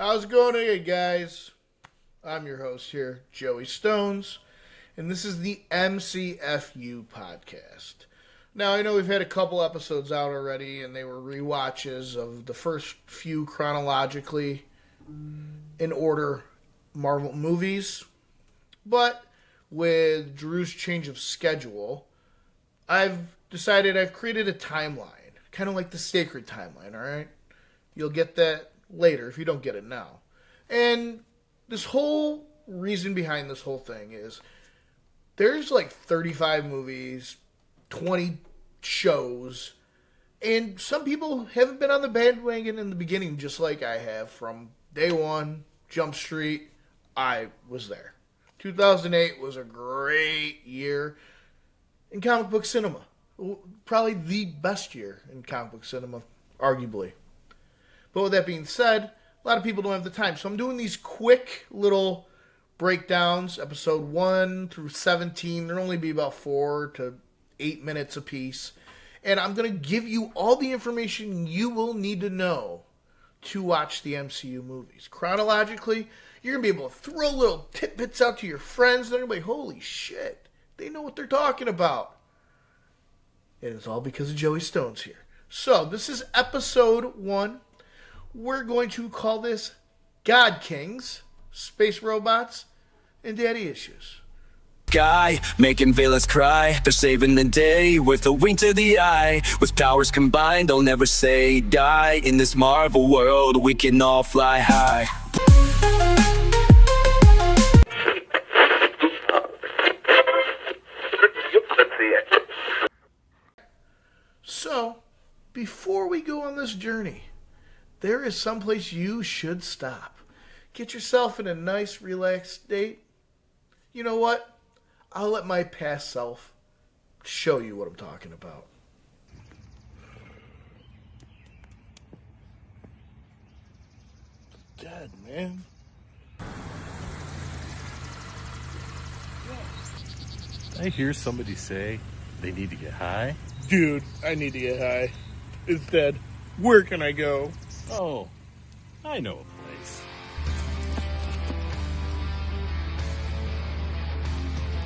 How's it going today, guys? I'm your host here, Joey Stones, and this is the MCFU Podcast. Now, I know we've had a couple episodes out already, and they were rewatches of the first few chronologically in order Marvel movies, but with Drew's change of schedule, I've created a timeline, kind of like the sacred timeline, alright? You'll get that later if you don't get it now. And this whole reason behind this whole thing is there's like 35 movies, 20 shows, and some people haven't been on the bandwagon in the beginning just like I have. From day one, Jump Street, I was there. 2008 was a great year in comic book cinema. Probably the best year in comic book cinema, arguably. But with that being said, a lot of people don't have the time. So I'm doing these quick little breakdowns, episode 1 through 17. There'll only be about 4 to 8 minutes apiece. And I'm going to give you all the information you will need to know to watch the MCU movies. Chronologically, you're going to be able to throw little tidbits out to your friends. They're going to be like, holy shit, they know what they're talking about. And it's all because of Joey Stones here. So, this is episode 1. We're going to call this God Kings, Space Robots, and Daddy Issues. Guy, making villains cry. They're saving the day with a wink to the eye. With powers combined, they'll never say die. In this Marvel world, we can all fly high. So, before we go on this journey, there is someplace you should stop. Get yourself in a nice, relaxed state. You know what? I'll let my past self show you what I'm talking about. It's dead, man. I hear somebody say they need to get high. Dude, I need to get high. It's dead. Where can I go? Oh, I know a place.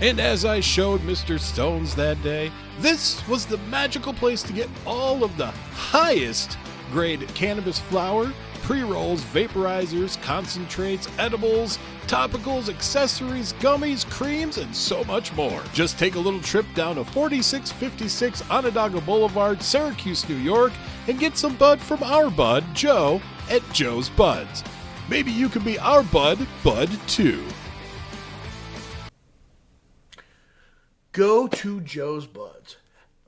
And as I showed Mr. Stones that day, this was the magical place to get all of the highest grade cannabis flower, pre-rolls, vaporizers, concentrates, edibles, topicals, accessories, gummies, creams, and so much more. Just take a little trip down to 4656 Onondaga Boulevard, Syracuse, New York, and get some bud from our bud, Joe, at Joe's Buds. Maybe you can be our bud too. Go to Joe's Buds.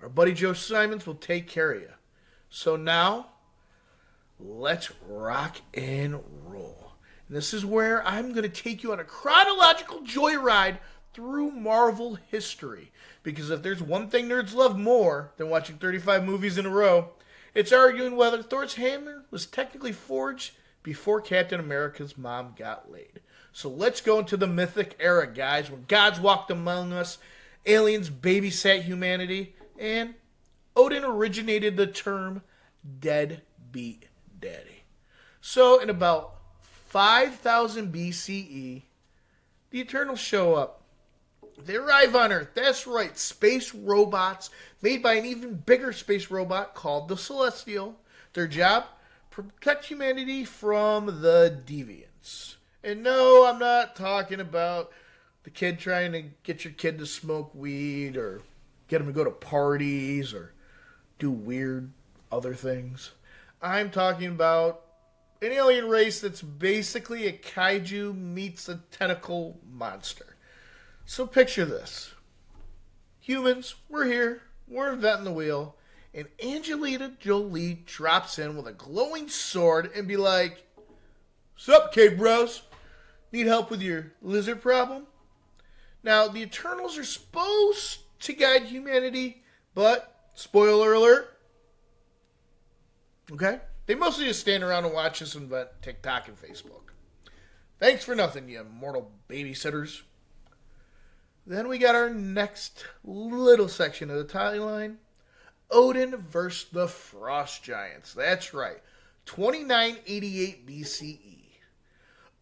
Our buddy Joe Simons will take care of you. So now, let's rock and roll. And this is where I'm going to take you on a chronological joyride through Marvel history. Because if there's one thing nerds love more than watching 35 movies in a row, it's arguing whether Thor's hammer was technically forged before Captain America's mom got laid. So let's go into the Mythic era, guys, when gods walked among us, aliens babysat humanity, and Odin originated the term deadbeat daddy. So in about 5000 BCE, the Eternals show up. They arrive on Earth. That's right, space robots made by an even bigger space robot called the Celestial. Their job? Protect humanity from the deviants. And no, I'm not talking about the kid trying to get your kid to smoke weed or get him to go to parties or do weird other things. I'm talking about an alien race that's basically a kaiju meets a tentacle monster. So picture this. Humans, we're here, we're inventing the wheel, and Angelina Jolie drops in with a glowing sword and be like, "Sup, cave bros? Need help with your lizard problem?" Now, the Eternals are supposed to guide humanity, but, spoiler alert, okay? They mostly just stand around and watch us invent TikTok and Facebook. Thanks for nothing, you mortal babysitters. Then we got our next little section of the timeline. Odin versus the Frost Giants. That's right. 2988 BCE.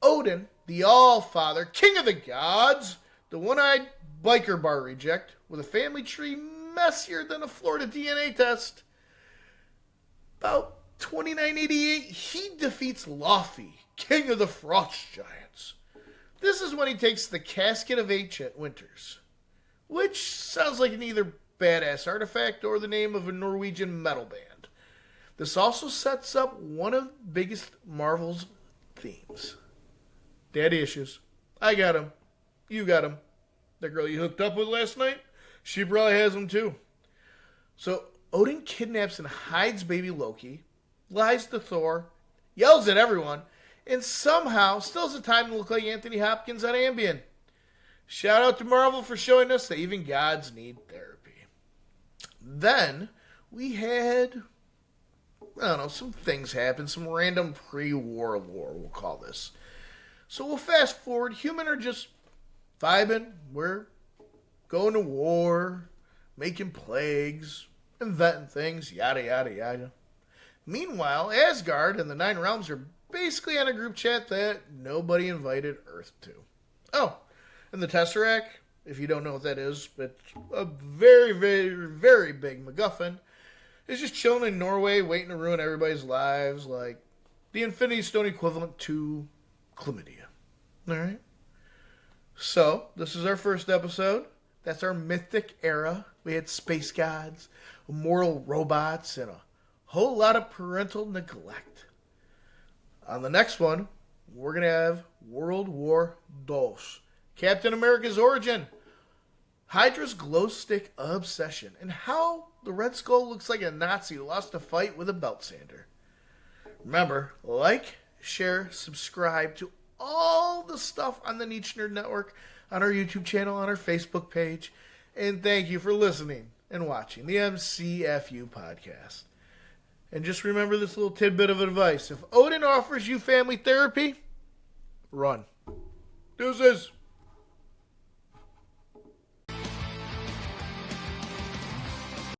Odin, the All-Father, king of the gods, the one-eyed biker bar reject with a family tree messier than a Florida DNA test. About 2988, he defeats Loki, king of the frost giants. This is when he takes the casket of ancient winters, which sounds like an either badass artifact or the name of a Norwegian metal band. This also sets up one of the biggest Marvel's themes. Daddy issues. I got him. You got him. That girl you hooked up with last night, she probably has them too. So Odin kidnaps and hides baby Loki, lies to Thor, yells at everyone, and somehow still has the time to look like Anthony Hopkins on Ambien. Shout out to Marvel for showing us that even gods need therapy. Then we had, I don't know, some things happen, some random pre-war lore, we'll call this. So we'll fast forward. Human are just vibing. We're going to war, making plagues, inventing things, yada, yada, yada. Meanwhile, Asgard and the Nine Realms are basically on a group chat that nobody invited Earth to. Oh, and the Tesseract, if you don't know what that is, it's a very, very, very big MacGuffin, is just chilling in Norway, waiting to ruin everybody's lives, like the Infinity Stone equivalent to chlamydia. Alright? So, this is our first episode. That's our Mythic era. We had space gods, immortal robots, and a whole lot of parental neglect. On the next one, we're going to have World War II. Captain America's origin. Hydra's glow stick obsession. And how the Red Skull looks like a Nazi who lost a fight with a belt sander. Remember, like, share, subscribe to all the stuff on the Niche Nerd Network, on our YouTube channel, on our Facebook page. And thank you for listening and watching the MCFU Podcast. And just remember this little tidbit of advice. If Odin offers you family therapy, run. Deuces.